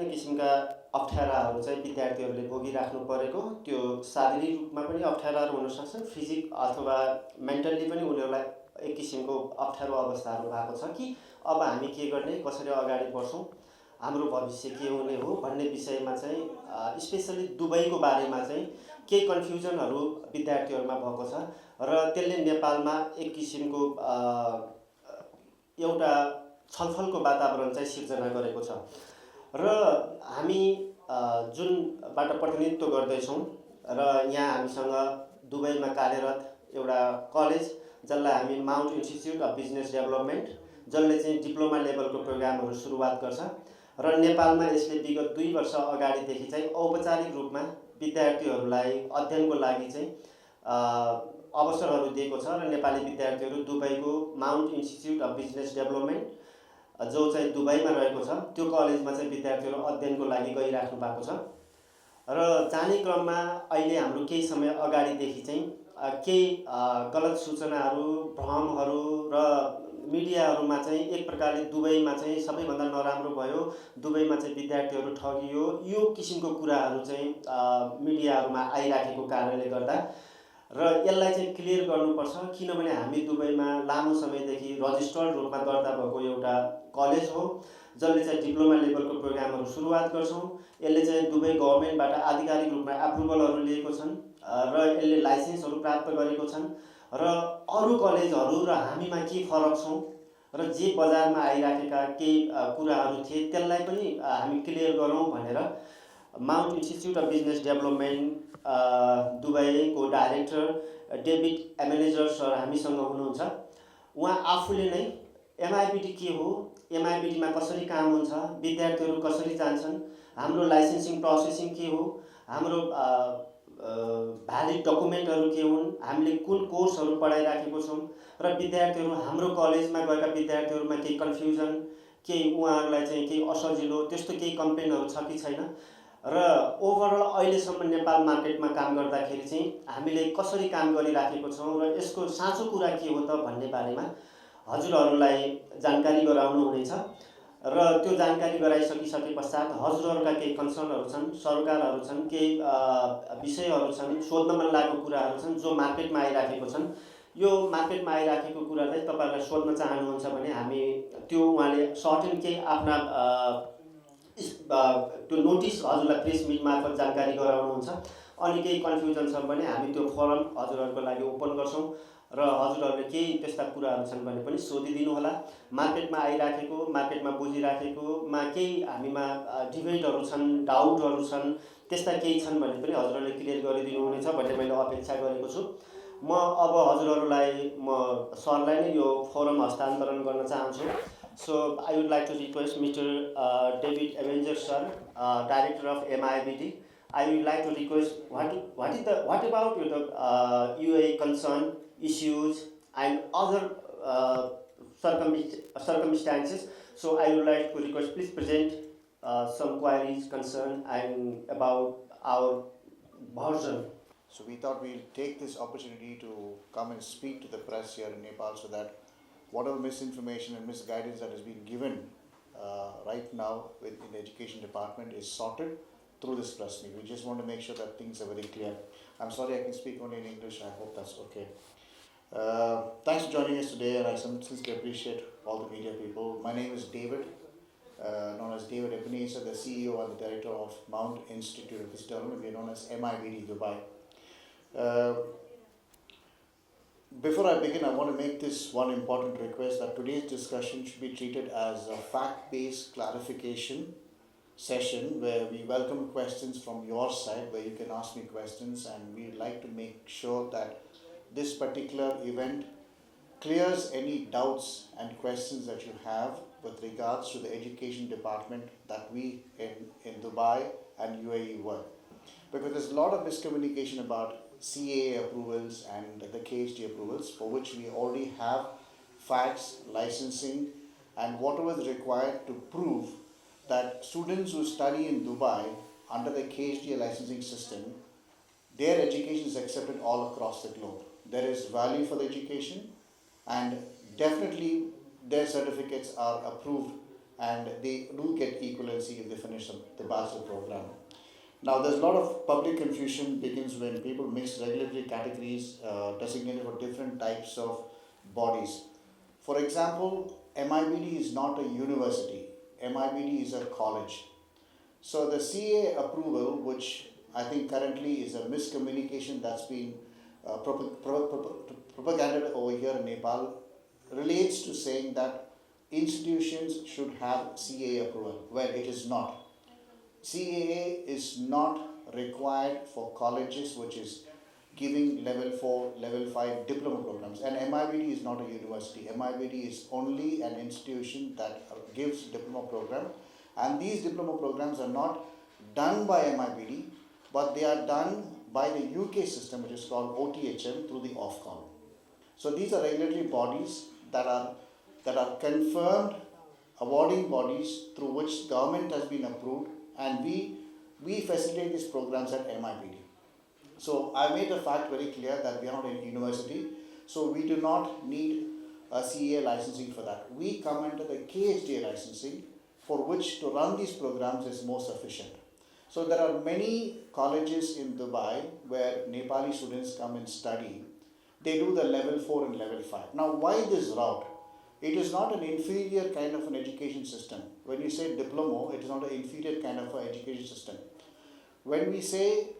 विभिन्न किसिमका अप्ठ्याराहरू चाहिँ विद्यार्थीहरूले भोगिराख्नु परेको, त्यो शारीरिक रूपमा पनि अप्ठ्याराहरू हुन सक्छन्, फिजिक अथवा मेन्टल्ली पनि उनीहरूलाई एक किसिमको अप्ठ्यारो अवस्थाहरू भएको छ कि अब हामी के गर्ने, कसरी अगाडि बढ्छौँ, हाम्रो भविष्य के हुने हो भन्ने विषयमा चाहिँ स्पेसली दुबईको बारेमा चाहिँ केही कन्फ्युजनहरू विद्यार्थीहरूमा भएको छ र त्यसले नेपालमा एक किसिमको एउटा छलफलको वातावरण चाहिँ सिर्जना गरेको छ र हामी जुनबाट प्रतिनिधित्व गर्दैछौँ र यहाँ हामीसँग दुबईमा कार्यरत एउटा कलेज जसलाई हामी Mount institute of business development, जसले चाहिँ डिप्लोमा लेभलको प्रोग्रामहरू सुरुवात गर्छ र नेपालमा यसले विगत 2 वर्ष अगाडिदेखि चाहिँ औपचारिक रूपमा विद्यार्थीहरूलाई अध्ययनको लागि चाहिँ अवसरहरू दिएको छ र नेपाली विद्यार्थीहरू दुबईको mount institute of business development जो चाहिँ दुबईमा रहेको छ त्यो कलेजमा चाहिँ विद्यार्थीहरू अध्ययनको लागि गइराख्नु भएको छ र जाने क्रममा अहिले हाम्रो केही समय अगाडिदेखि चाहिँ केही गलत सूचनाहरू, भ्रमहरू र मिडियाहरूमा चाहिँ एक प्रकारले दुबईमा चाहिँ सबैभन्दा नराम्रो भयो, दुबईमा चाहिँ विद्यार्थीहरू ठगियो, यो किसिमको कुराहरू चाहिँ मिडियाहरूमा आइराखेको कारणले गर्दा र यसलाई चाहिँ क्लियर गर्नुपर्छ, किनभने हामी दुबईमा लामो समयदेखि रजिस्टर्ड रूपमा दर्ता भएको एउटा कलेज हो जसले चाहिँ डिप्लोमा लेभलको प्रोग्रामहरू सुरुवात गर्छौँ। यसले चाहिँ दुबई गभर्मेन्टबाट आधिकारिक रूपमा एप्रुभलहरू लिएको छन् र यसले लाइसेन्सहरू प्राप्त गरेको छन् र अरू कलेजहरू र हामीमा के फरक छौँ र जे बजारमा आइराखेका केही कुराहरू थिए त्यसलाई पनि हामी क्लियर गरौँ भनेर mount institute of business development दुबईको डाइरेक्टर डेभिड एमेनेजर सर हामीसँग हुनुहुन्छ। उहाँ आफूले नै एमआइबिडी के हो, एमआइबिडीमा कसरी काम हुन्छ, विद्यार्थीहरू कसरी जान्छन्, हाम्रो लाइसेन्सिङ प्रोसेसिङ के हो, हाम्रो भ्यालिड डकुमेन्टहरू के हुन्, हामीले कुन कोर्सहरू पढाइराखेको छौँ र विद्यार्थीहरू हाम्रो कलेजमा गएका विद्यार्थीहरूमा केही कन्फ्युजन, केही उहाँहरूलाई चाहिँ केही असजिलो त्यस्तो केही कम्प्लेनहरू छ कि छैन र ओभरअल अहिलेसम्म नेपाल मार्केटमा काम गर्दाखेरि चाहिँ हामीले कसरी काम गरिराखेको छौँ र यसको साँचो कुरा के हो त भन्ने बारेमा हजुरहरूलाई जानकारी गराउनु हुनेछ र त्यो जानकारी गराइसकिसके पश्चात हजुरहरूका केही कन्सर्नहरू छन्, सरकारहरू छन्, केही विषयहरू छन्, सोध्न मन लागेको कुराहरू छन् जो मार्केटमा आइराखेको छन्। यो मार्केटमा आइराखेको कुरालाई तपाईँहरूलाई सोध्न चाहनुहुन्छ भने हामी त्यो उहाँले सर्टेन केही आफ्ना त्यो नोटिस हजुरलाई प्रेस मिट मार्फत जानकारी गराउनुहुन्छ। अनि केही कन्फ्युजन छ भने हामी त्यो फोरम हजुरहरूको लागि ओपन गर्छौँ र हजुरहरूले केही त्यस्ता कुराहरू छन् भने पनि सोधिदिनु होला। मार्केटमा आइराखेको, मार्केटमा बुझिराखेकोमा केही हामीमा डिबेटहरू छन्, डाउटहरू छन्, त्यस्ता केही छन् भने पनि हजुरहरूले क्लियर गरिदिनु हुनेछ भन्ने मैले अपेक्षा गरेको छु। म अब हजुरहरूलाई सरलाई नै यो फोरम हस्तान्तरण गर्न चाहन्छु। So I would like to request Mr. David Avenger sir, Director of MIBD. I would like to request what about the UA concern issues and other circumstances. So I would like to request please present some queries, concern and about our version. So we thought we'll take this opportunity to come and speak to the press here in Nepal so that whatever misinformation and misguidance that has been given right now in the education department is sorted through this press meet. We just want to make sure that things are very clear. I'm sorry I can speak only in English. I hope that's okay. Thanks for joining us today, and I sincerely appreciate all the media people. My name is David, known as David Ebenezer, the CEO and the Director of Mount Institute of Business Development. We are known as MIBD Dubai. Before I begin, I want to make this one important request that today's discussion should be treated as a fact-based clarification session where we welcome questions from your side, where you can ask me questions, and we'd like to make sure that this particular event clears any doubts and questions that you have with regards to the education department that we in Dubai and UAE work. Because there's a lot of miscommunication about CAA approvals and the KHD approvals, for which we already have facts, licensing, and whatever is required to prove that students who study in Dubai under the KHD licensing system, their education is accepted all across the globe. There is value for the education, and definitely their certificates are approved and they do get equivalency if they finish the bachelor program. Now, there's a lot of public confusion begins when people mix regulatory categories designated for different types of bodies. For example, MIBD is not a university. MIBD is a college. So the CA approval, which I think currently is a miscommunication that's been propagated over here in Nepal, relates to saying that institutions should have CA approval, where it is not. CAA is not required for colleges which is giving level 4, level 5 diploma programs. And MIBD is not a university. MIBD is only an institution that gives diploma program. And these diploma programs are not done by MIBD, but they are done by the UK system, which is called OTHM, through the Ofcom. So these are regulatory bodies that are confirmed awarding bodies through which government has been approved, and we facilitate these programs at MIBD. So I made the fact very clear that we are not a university, so we do not need a CA licensing for that. We come under the KHDA licensing, for which to run these programs is more sufficient. So there are many colleges in Dubai where Nepali students come and study. They do the level 4 and level 5. Now, why this route? It is not an inferior kind of an education system. When you say diploma, it is not an inferior kind of an education system. When we see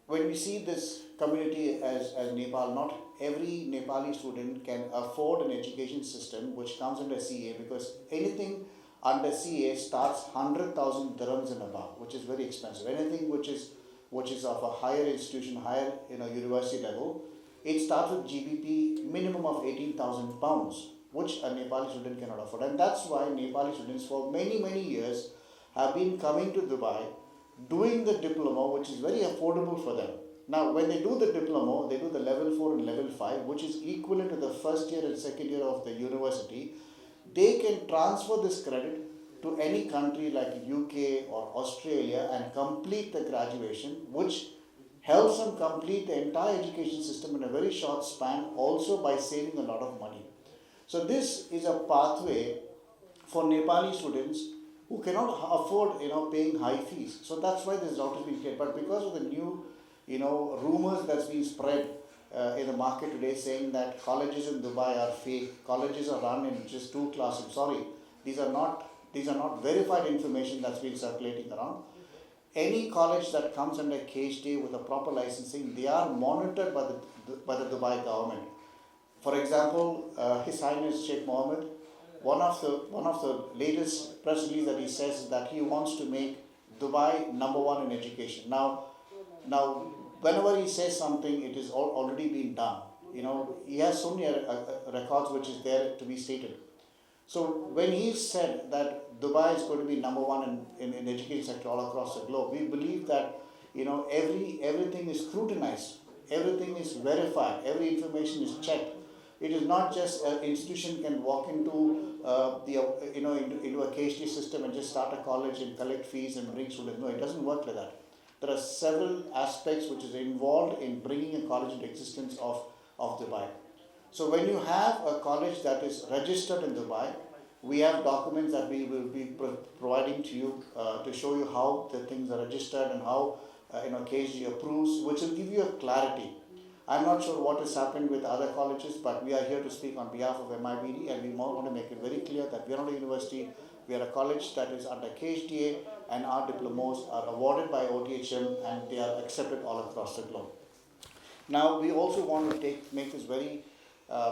this community as Nepal, not every Nepali student can afford an education system which comes under CA, because anything under CA starts 100,000 dirhams and above, which is very expensive. Anything which is of a higher institution, higher university level, it starts with GBP minimum of 18,000 pounds, which a Nepali student cannot afford. And that's why Nepali students for many years have been coming to Dubai, doing the diploma, which is very affordable for them. Now, when they do the diploma, they do the level 4 and level 5, which is equivalent to the first year and second year of the university. They can transfer this credit to any country like UK or Australia and complete the graduation, which helps them complete the entire education system in a very short span, also by saving a lot of money. So this is a pathway for Nepali students who cannot afford paying high fees. So that's why this route has been created. But because of the new rumors that's been spread in the market today, saying that colleges in Dubai are fake, colleges are run in just 2 classrooms. Sorry, these are not verified information that's been circulating around. Any college that comes under KHD with a proper licensing, they are monitored by the Dubai government. For example, His Highness Sheikh Mohammed, one of the latest press release that he says is that he wants to make Dubai number 1 in education. Now, whenever he says something, it is already been done. He has so many records which is there to be stated. So when he said that Dubai is going to be number 1 in education sector all across the globe, we believe that everything is scrutinized, everything is verified, every information is checked. It is not just an institution can walk into into a KHD system and just start a college and collect fees and bring students. No, it doesn't work like that. There are several aspects which is involved in bringing a college into existence of Dubai. So when you have a college that is registered in Dubai, we have documents that we will be providing to you to show you how the things are registered and how KHD approves, which will give you a clarity. I'm not sure what has happened with other colleges, but we are here to speak on behalf of MIBD, and we want to make it very clear that we are not a university. We are a college that is under KHDA, and our diplomas are awarded by OTHM, and they are accepted all across the globe. Now, we also want to make this very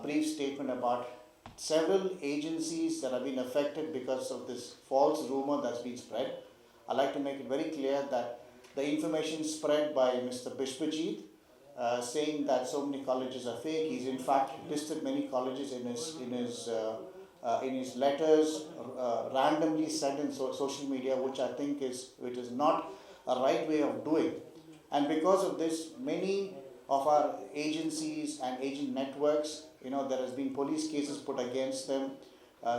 brief statement about several agencies that have been affected because of this false rumor that's been spread. I'd like to make it very clear that the information spread by Mr. Bishwajit, saying that so many colleges are fake. He's in fact listed many colleges in his letters, randomly sent in social media, which I think is not a right way of doing. And because of this, many of our agencies and agent networks, there has been police cases put against them,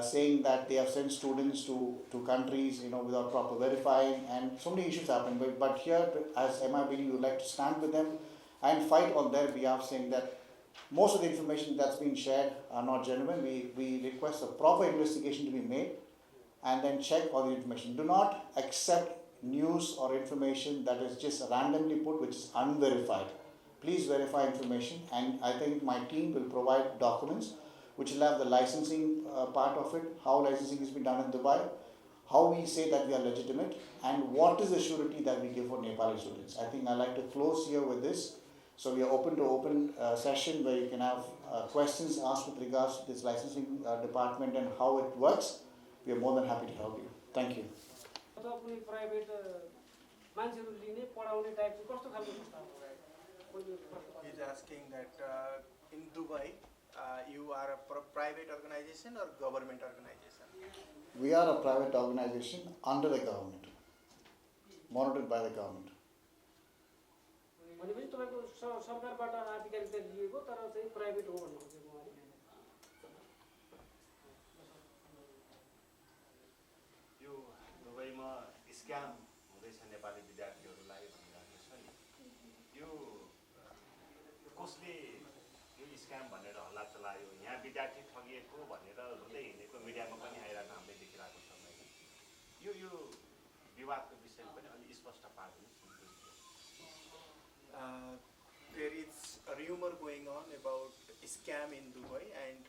saying that they have sent students to countries, without proper verifying, and so many issues happen. But here, as MIBD, we would like to stand with them and fight on their behalf, saying that most of the information that's been shared are not genuine. We request a proper investigation to be made, and then check all the information. Do not accept news or information that is just randomly put, which is unverified. Please verify information, and I think my team will provide documents which will have the licensing part of it, how licensing has been done in Dubai, how we say that we are legitimate, and what is the surety that we give for Nepali students. I think I like to close here with this. So we are open to open session where you can have questions asked with regards to this licensing department and how it works. We are more than happy to help you. Thank you. He's asking that in Dubai, you are a private organization or government organization? We are a private organization under the government, monitored by the government. यो दुबईमा scam हुँदैछ नेपाली विद्यार्थीहरूलाई भनिरहेको छ नि, यो कसले यो scam भनेर हल्ला चलायो, यहाँ विद्यार्थी ठगिएको भनेर भन्दै हिँडेको मिडियामा पनि आइरहेको हामीले देखिरहेको छौँ होइन। यो विवादको विषयमा पनि अलि स्पष्ट पार्दिनुहोस्। There is a rumor going on about a scam in Dubai, and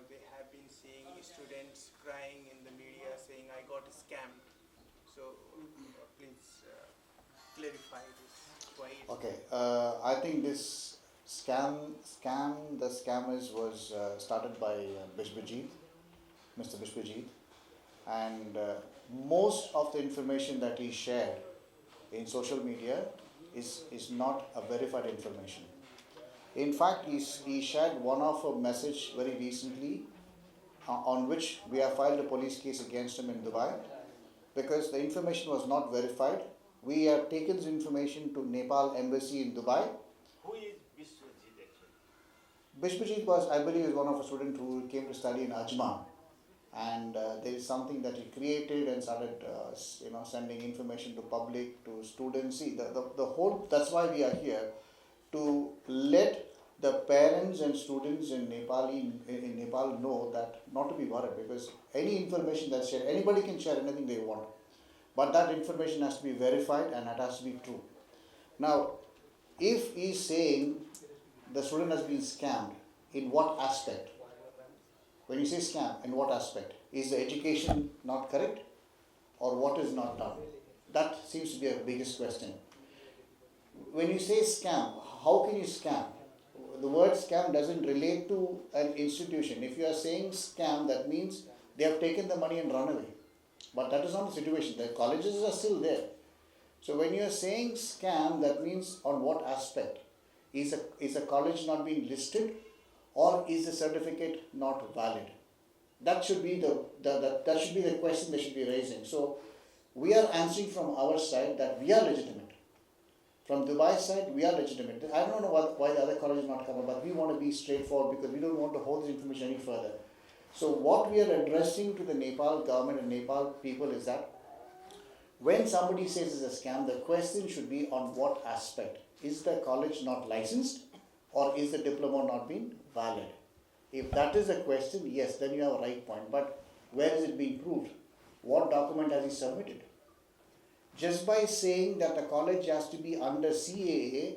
they have been seeing students crying in the media saying, I got scammed. So please clarify this. Why? Okay, I think this the scammers was started by Bishbajit, Mr. Bishbajit, and most of the information that he shared in social media is not a verified information. In fact, he shared one of a message very recently on which we have filed a police case against him in Dubai because the information was not verified. We have taken this information to Nepal embassy in Dubai. Who is Bishwajit actually? Bishwajit was, I believe, is one of a student who came to study in Ajman, and there is something that he created and started, sending information to public, to students. See, the whole. That's why we are here, to let the parents and students in Nepal know that not to be worried, because any information that's shared, anybody can share anything they want, but that information has to be verified and it has to be true. Now, if he's saying the student has been scammed, in what aspect? When you say scam, in what aspect? Is the education not correct, or what is not done? That seems to be a biggest question. When you say scam, how can you scam? The word scam doesn't relate to an institution. If you are saying scam, that means they have taken the money and run away. But that is not the situation. The colleges are still there. So when you are saying scam, that means on what aspect? Is a college not being listed, or is the certificate not valid? That should be that should be the question they should be raising. So we are answering from our side that we are legitimate. From Dubai side, we are legitimate. I don't know why the other colleges not coming, but we want to be straightforward because we don't want to hold this information any further. So what we are addressing to the Nepal government and Nepal people is that when somebody says it's a scam, the question should be on what aspect. Is the college not licensed, or is the diploma not being valid? If that is the question, yes, then you have a right point. But where is it being proved? What document has he submitted? Just by saying that the college has to be under CAA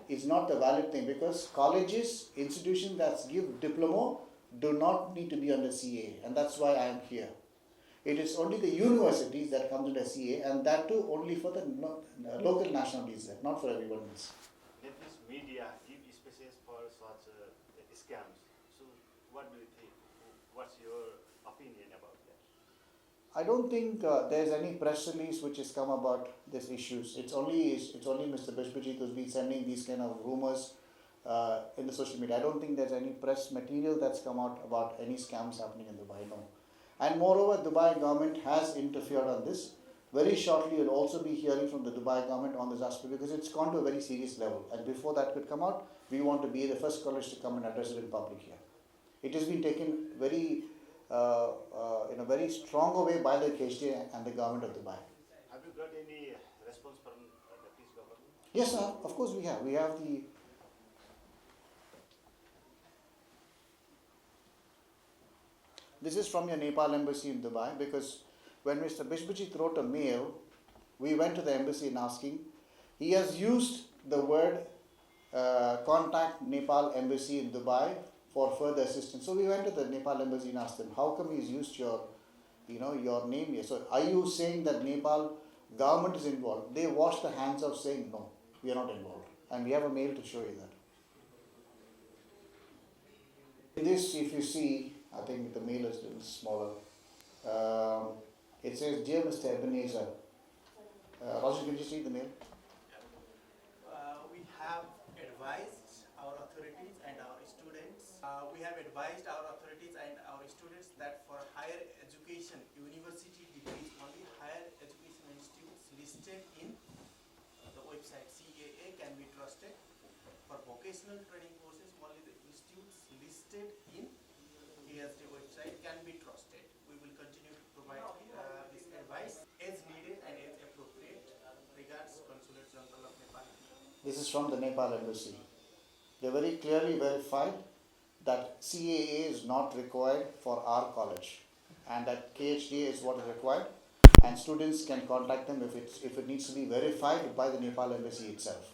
is not the valid thing, because colleges, institutions that give diploma do not need to be under CAA, and that's why I am here. It is only the universities that comes under CAA, and that too only for the local nationalities, not for everyone else. Nepalese media give spaces for such scams. So what do you think? What's your opinion about that? I don't think there's any press release which has come about these issues. It's only Mr. Bishbajit who's been sending these kind of rumors in the social media. I don't think there's any press material that's come out about any scams happening in Dubai, no. And moreover, Dubai government has interfered on this. Very shortly, you'll also be hearing from the Dubai government on this aspect, because it's gone to a very serious level. And before that could come out, we want to be the first college to come and address it in public here. It has been taken very in a very strong way by the KHD and the government of Dubai. Have you got any response from the Nepalese government? Yes, sir. Of course we have. We have the. This is from your Nepal embassy in Dubai, because when Mr. Bishbajit wrote a mail, we went to the embassy and asking. He has used the word contact Nepal embassy in Dubai for further assistance. So we went to the Nepal embassy and asked them, how come he's used your name here? So are you saying that Nepal government is involved? They washed their hands of saying no, we are not involved, and we have a mail to show you that. This, if you see, I think the mail is a little smaller. It says, "Dear Mr. Ebenezer." Roger, can you see the mail? We have advised our authorities and our students. That for higher education, university degrees, only higher education institutes listed in the website CAA can be trusted. For vocational training courses, only the institutes listed in ASD website can be trusted. We will continue to provide this advice as needed and as appropriate. Regards, Consulate General of Nepal. This is from the Nepal embassy. They very clearly verified that CAA is not required for our college, and that KHDA is what is required, and students can contact them if it needs to be verified by the Nepal embassy itself.